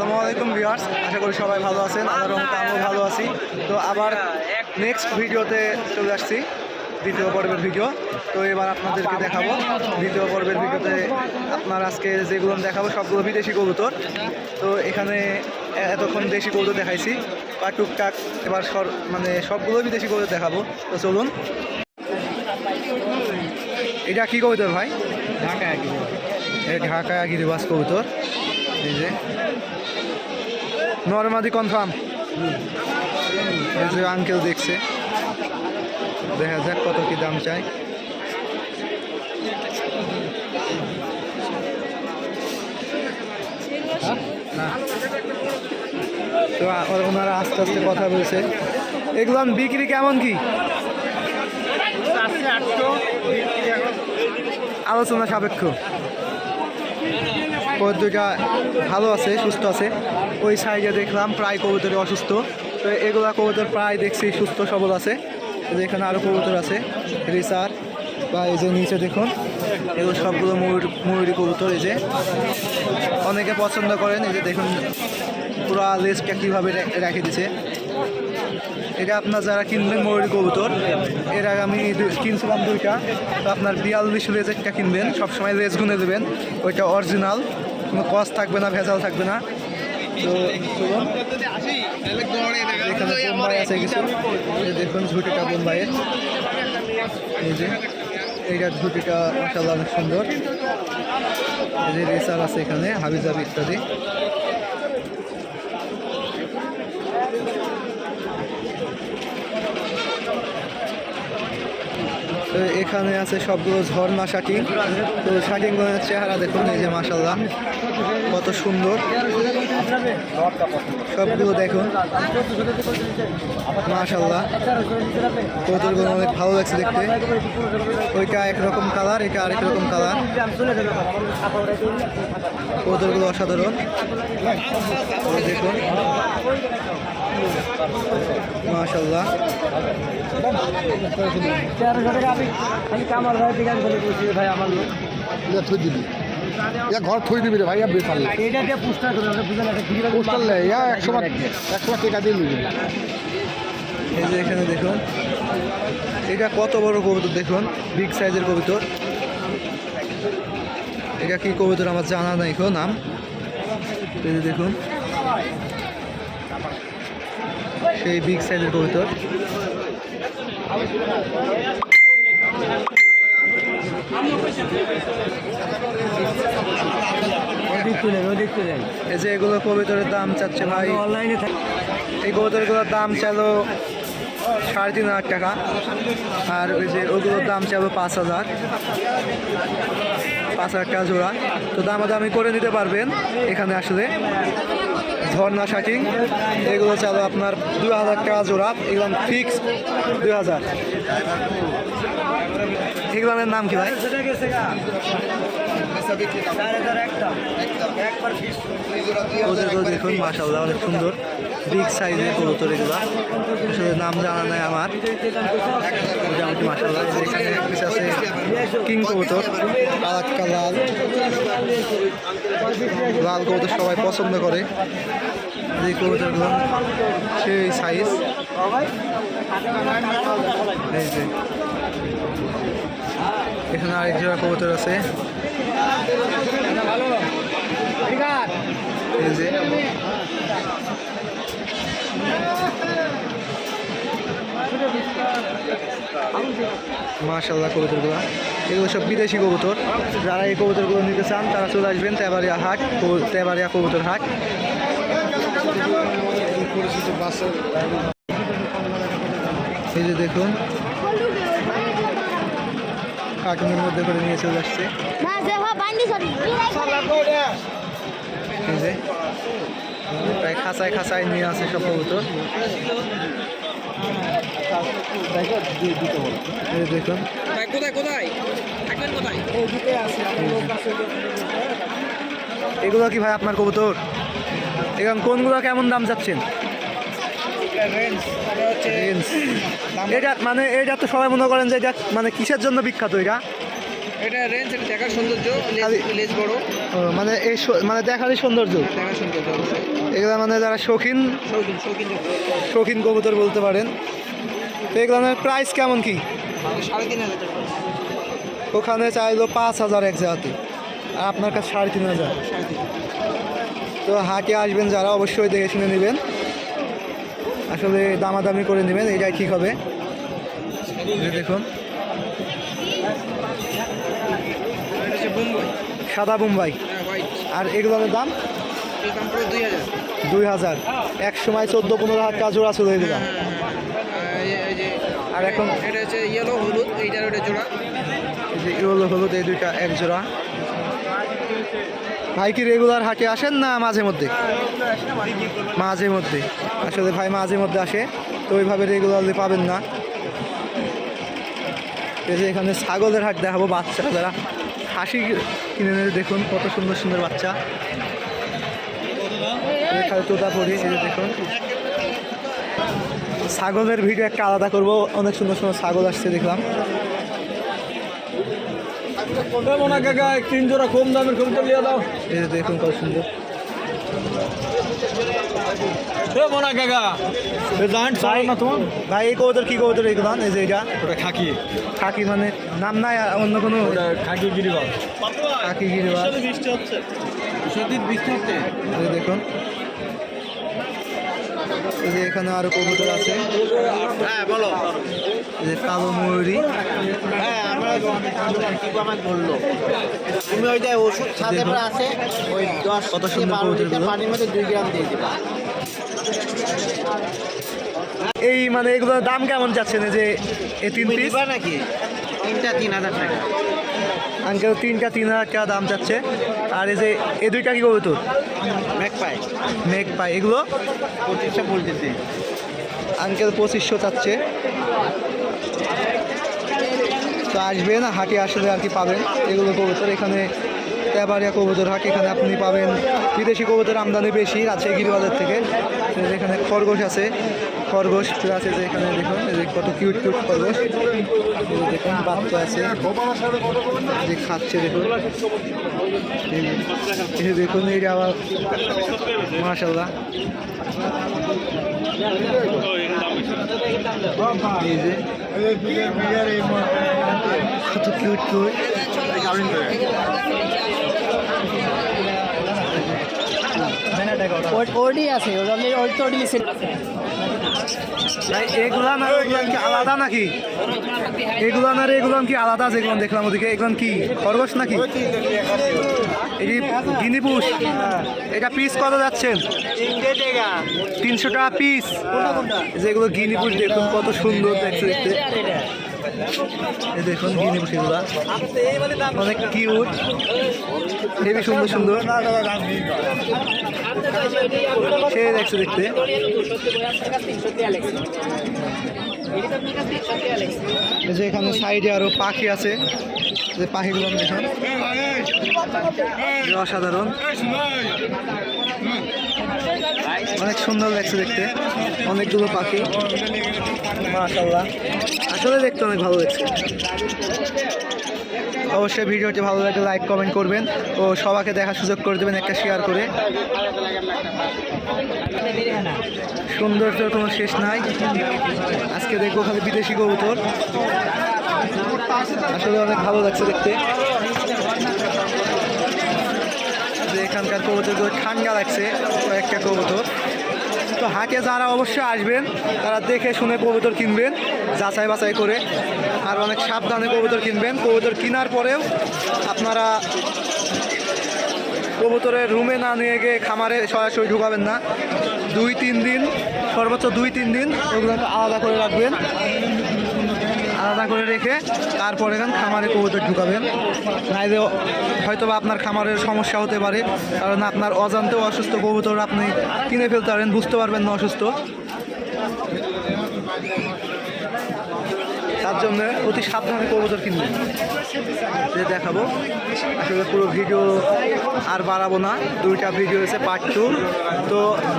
আসসালামু আলাইকুম ভিউয়ার্স, আশা করি সবাই ভালো আছেন। আমিও ভালো আছি। তো আবার নেক্সট ভিডিওতে চলে আসছি, দ্বিতীয় পর্বের ভিডিও। তো এবার আপনাদেরকে দেখাবো দ্বিতীয় পর্বের ভিডিওতে আপনার আজকে যেগুলো দেখাবো সবগুলো বিদেশি কবুতর। তো এখানে এতক্ষণ দেশি কবুতর দেখাইছি, বা টুকটাক এবার মানে সবগুলো বিদেশি কবুতর দেখাবো। তো চলুন। এটা কি কবুতর ভাই? ঢাকা গিরিবাস কবুতর। এই যে নরমাদি কনফার্ম। এই যে আঙ্কেল দেখছে, দেখা যাক কত কি দাম চাই। তো ওনারা আস্তে আস্তে কথা বলছে। এগুলো বিক্রি কেমন কি আলোচনা সাপেক্ষ? দুইটা ভালো আছে, সুস্থ আছে। ওই সাইডে দেখলাম প্রায় কবুতর অসুস্থ, তো এগুলা কবুতর প্রায় দেখছি সুস্থ সবল আছে। এখানে আরও কবুতর আছে রিসার, বা এই যে নিচে দেখুন এগুলো সবগুলো ময়ূরী কবুতর। এই যে অনেকে পছন্দ করেন, এই যে দেখুন পুরো লেজটা কীভাবে রেখে দিছে। এটা আপনার যারা কিনবেন ময়ূরী কবুতর, এর আগে আমি কিনছিলাম দুইটা। তো আপনার 42 লেজেরটা কিনবেন, সবসময় লেজ গুনে দেবেন, ওইটা অরিজিনাল, কোনো কস থাকবে না, ভেজাল থাকবে না। তো এখানে বোম্বাই আছে কিছু, দেখুন ঝুটিটা বোম্বাইয়ের। এই যে এইটার ঝুটিটা মাশাআল্লাহ অনেক সুন্দর। এই যে রেসার আছে এখানে, হাবিজাবি ইত্যাদি। তো এখানে আছে সবগুলো ঝর্ণা শাকিং। তো শাকিংগুলোর চেহারা দেখুন, এই যে মাশাআল্লাহ কত সুন্দর, সবগুলো দেখুন মাশাআল্লাহ। কবুতরগুলো অনেক ভালো লাগছে দেখতে। ওইটা একরকম কালার, এটা আরেক রকম কালার। কবুতরগুলো অসাধারণ, দেখুন মাশাআল্লাহ। ঘর থই দিবি রে ভাই, বেকার একশো টাকা দিয়ে নিবি। এই যে এখানে দেখুন এটা কত বড় কবুতর, দেখুন বিগ সাইজের কবুতর। এটা কি কবুতর আমার জানা নাই কেউ নাম। এই যে দেখুন সেই বিগ সাইজের কবুতর। এই যে এগুলো কবুতরের দাম চাচ্ছে ভাই অনলাইনে, এই কবুতরগুলোর দাম চাইলো 3,500 টাকা, আর ওই যে ওগুলোর দাম চাইলো 5,000 টাকা জোড়া। তো দামাদামি করে নিতে পারবেন এখানে আসলে। ঝর্ণা শাকিং এগুলো চাইলো আপনার 2,000 টাকা জোড়া, এগুলো ফিক্স 2,000। এগুলোর নাম কি ভাই? ওদেরগুলো দেখুন মাশাআল্লাহ অনেক সুন্দর, বিগ সাইজের কবুতর। এগুলো আসলে নাম জানা নাই আমার, মোটামুটি মাশাআল্লাহ। এখানে আছে কিং কবুতর, কালাক্কা লাল, লাল কবুতর সবাই পছন্দ করে। এই কবুতরগুলো সেই সাইজ। এই যে এখানে আরেক জোড়া কবুতর আছে। এই যে মাশাআল্লাহ কবুতরগুলো, এগুলো সব বিদেশি কবুতর। যারা এই কবুতরগুলো নিতে চান তারা চলে আসবেন তেবাড়িয়া হাট, তেবাড়িয়া কবুতর হাট। এই যে দেখুন কার্টুনের মধ্যে করে নিয়ে চলে আসছে। এই যে প্রায় খাঁচায় খাঁচায় নিয়ে আসে সব কবুতর। দেখুন এগুলো কি ভাই আপনার কবুতর? এখন কোনগুলো কেমন দাম চাচ্ছেন? এটা মানে এটা তো সবাই মনে করেন যে এটা মানে কিসের জন্য বিখ্যাত? এটা এটা রেঞ্জ, এটা দেখার সৌন্দর্য, খালি- লেজ বড়, মানে মানে দেখারই সৌন্দর্য। দেখার সৌন্দর্য অবশ্যই। এগুলো মানে যারা শৌখিন শৌখিন শৌখিন শৌখিন কবুতর বলতে পারেন। তো এগুলোর প্রাইস কেমন কি? 3,500 টাকা। ওখানে চাইলো 5,000 এক জায়গাতে, আর আপনার কাছে 3,500। তো হাটে আসবেন যারা অবশ্যই দেখে শুনে নেবেন, আসলে দামাদামি করে নেবেন, এটাই ঠিক হবে। এই যে দেখুন এটা হচ্ছে বোম্বাই, সাদা বোম্বাই। হ্যাঁ হোয়াইট। আর এগুলোর দাম এর দাম পুরো 2,000। 2,000। এক সময় 14-15 হাজার টাকা জোড়া ছিল এগুলো। এই যে আর এখন এটা হচ্ছে ইয়েলো হলুদ, এইটার ওটা জোড়া। এই যে ইয়েলো হলুদ, এই দুইটা এক জোড়া। ভাই কি রেগুলার হাটে আসেন না মাঝে মধ্যে? মাঝে মধ্যে, আসলে ভাই মাঝে মধ্যে আসে, তো ওইভাবে রেগুলারলি পাবেন না। এই যে এখানে ছাগলের হাট দেখাবো, বাচ্চা যারা খাসি কিনে নেবে, দেখুন কত সুন্দর সুন্দর বাচ্চা। এখানে তোতা পড়ি, এই যে দেখুন ছাগলের ভিডিও একটা আলাদা করব, অনেক সুন্দর সুন্দর ছাগল আসছে দেখলাম। কাকা 3 জোড়া কম দামের কবুতর লিয়ে দাও। এই যে দেখুন কত সুন্দর। মোনা কাকা না তোমার ভাই এই কবুতর কি কবুতর এগুলো? এই যে এটা ওটা খাকি, খাকি, মানে নাম নাই আর অন্য কোনো? খাকি গিরিবাল। খাকি গিরিবাজ। বৃষ্টি হচ্ছে, এই যে দেখুন, এই যে এখানে আরো কবুতর আছে। হ্যাঁ বলো। এই যে কালো ময়ূরী। হ্যাঁ আমরা বললো তুমি ওইটা ওষুধ সাথে দেখুন। আছে ওই 10 কত সুন্দর কবুতরগুলো। পানির মধ্যে 2 গ্রাম দিয়ে দিবা। এই মানে এগুলোর দাম কেমন যাচ্ছেন? এই যে এই 3 পিস নাকি 3টা 3,000 টাকা। আঙ্কেল 3টা 3,000 টাকা দাম চাচ্ছে। আর এই যে এই দুইটা কি কবুতর? ম্যাক পাই মেঘ পাই, এগুলো 2500 বলতেছে। আঙ্কেল 2500 চাচ্ছে। তো আসবেন হাটে, আসলে আর কি পাবেন এগুলো কবুতর। এখানে তেবাড়িয়া কবুতর হাট, এখানে আপনি পাবেন বিদেশি কবুতর আমদানি বেশি আছে গিরিবাজার থেকে। এই যে এখানে খরগোশ আছে, খরগোশ আছে যে এখানে দেখুন, এই যে কত কিউট কিউট খরগোশ। এই যে দেখুন বাচ্চা আছে, এই যে খাচ্ছে দেখুন। এই যে দেখুন, এই যে আবার মাশাআল্লাহ, এই যে কত কিউট কিউট। ওডি আছে, ওই তো ওডি সেট। ভাই এগুলা না এগুলা কি আলাদা নাকি? এগুলা না এগুলো কি আলাদা? যেগুলো দেখলাম ওদিকে, এগুলো কি খরগোশ নাকি? এই গিনিপুষ, এটা পিস কত যাচ্ছেন? 300 টাকা পিস। যেগুলো গিনিপুষ দেখুন কত সুন্দর দেখতে দেখতে। এই দেখুন গিনিপুষ, এগুলা অনেক কিউট, হেবি সুন্দর সুন্দর, সে দেখছে দেখতে। এই যে এখানে সাইডে আরো পাখি আছে, যে পাখিগুলো দেখুন যে অসাধারণ, অনেক সুন্দর লাগছে দেখতে, অনেকগুলো পাখি মাশাআল্লাহ, আসলে দেখতে অনেক ভালো লাগছে। অবশ্যই ভিডিওটি ভালো লাগলে লাইক কমেন্ট করবেন ও সবাইকে দেখার সুযোগ করে দেবেন একটা শেয়ার করে। সৌন্দর্যের কোনো শেষ নাই। আজকে দেখবো খালি বিদেশি কবুতর, আসলে অনেক ভালো লাগছে দেখতে। যে এখানকার কবুতরগুলো ঠান্ডা লাগছে, কয়েকটা কবুতর। তো হাটে যারা অবশ্যই আসবেন তারা দেখে শুনে কবুতর কিনবেন, যাচাই বাছাই করে, আর অনেক সাবধানে কবুতর কিনবেন। কবুতর কেনার পরেও আপনারা কবুতরের রুমে না নিয়ে গিয়ে খামারে সরাসরি ঢুকাবেন না। 2-3 দিন, সর্বোচ্চ 2-3 দিন ওগুলোকে আলাদা করে রাখবেন, আলাদা করে রেখে তারপরে এখান খামারে কবুতর ঢুকাবেন। নাইলে হয়তো বা আপনার খামারের সমস্যা হতে পারে, কারণ আপনার অজান্তেও অসুস্থ কবুতর আপনি কিনে ফেলতে পারেন, বুঝতে পারবেন না অসুস্থ। তার জন্য অতি সাবধানে কবুতর কিনবেন। যে দেখাবো আসলে পুরো ভিডিও আর বাড়াবো না, দুইটা ভিডিও হয়েছে পার্ট 2। তো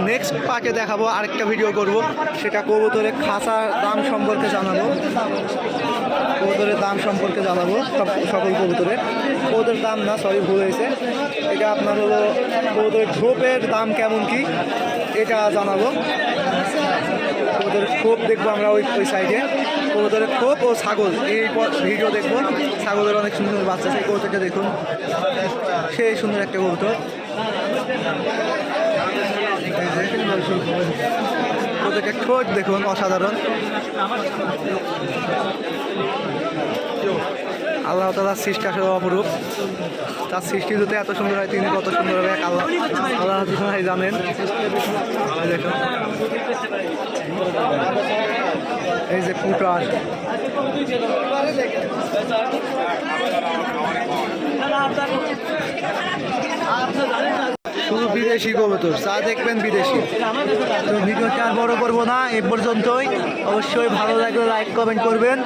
নেক্সট পার্টে দেখাবো, আরেকটা ভিডিও করব, সেটা কবুতরের খাঁচার দাম সম্পর্কে জানাবো, কবুতরের দাম সম্পর্কে জানাবো সকল কবুতরের দাম না, সরি ভুল হয়েছে, এটা আপনার হলো কবুতরের ঝোপের দাম কেমন কি এটা জানাবো। কবুতরের খোপ দেখবো আমরা ওই সাইডে, কবুতরের খোপ ও ছাগল এই ভিডিও দেখবো। ছাগলের অনেক সুন্দর সুন্দর বাচ্চা, সেই কবুতরটা দেখুন, সেই সুন্দর একটা কবুতর। কবুতরটা ঠোঁট দেখুন অসাধারণ। আল্লাহ তাআলার সৃষ্টি আসলে অপরূপ, তার সৃষ্টি যদি এত সুন্দর হয় তিনি কত সুন্দর হবে আল্লাহ তাআলাই জানেন। দেখুন এই যে পুটার, শুধু বিদেশি কবুতর, যা দেখবেন বিদেশি। তো ভিডিওটা আর বড় করবো না, এ পর্যন্তই। অবশ্যই ভালো লাগলে লাইক কমেন্ট করবেন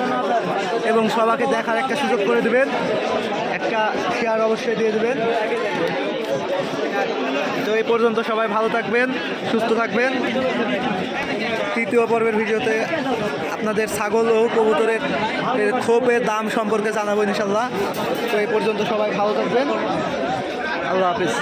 এবং সবাইকে দেখার একটা সুযোগ করে দেবেন, একটা শেয়ার অবশ্যই দিয়ে দেবেন। তো এই পর্যন্ত সবাই ভালো থাকবেন, সুস্থ থাকবেন। তৃতীয় পর্বের ভিডিওতে আপনাদের ছাগল ও কবুতরের খোপের দাম সম্পর্কে জানাবো ইনশাল্লাহ। তো এই পর্যন্ত সবাই ভালো থাকবেন, আল্লাহ হাফিজ।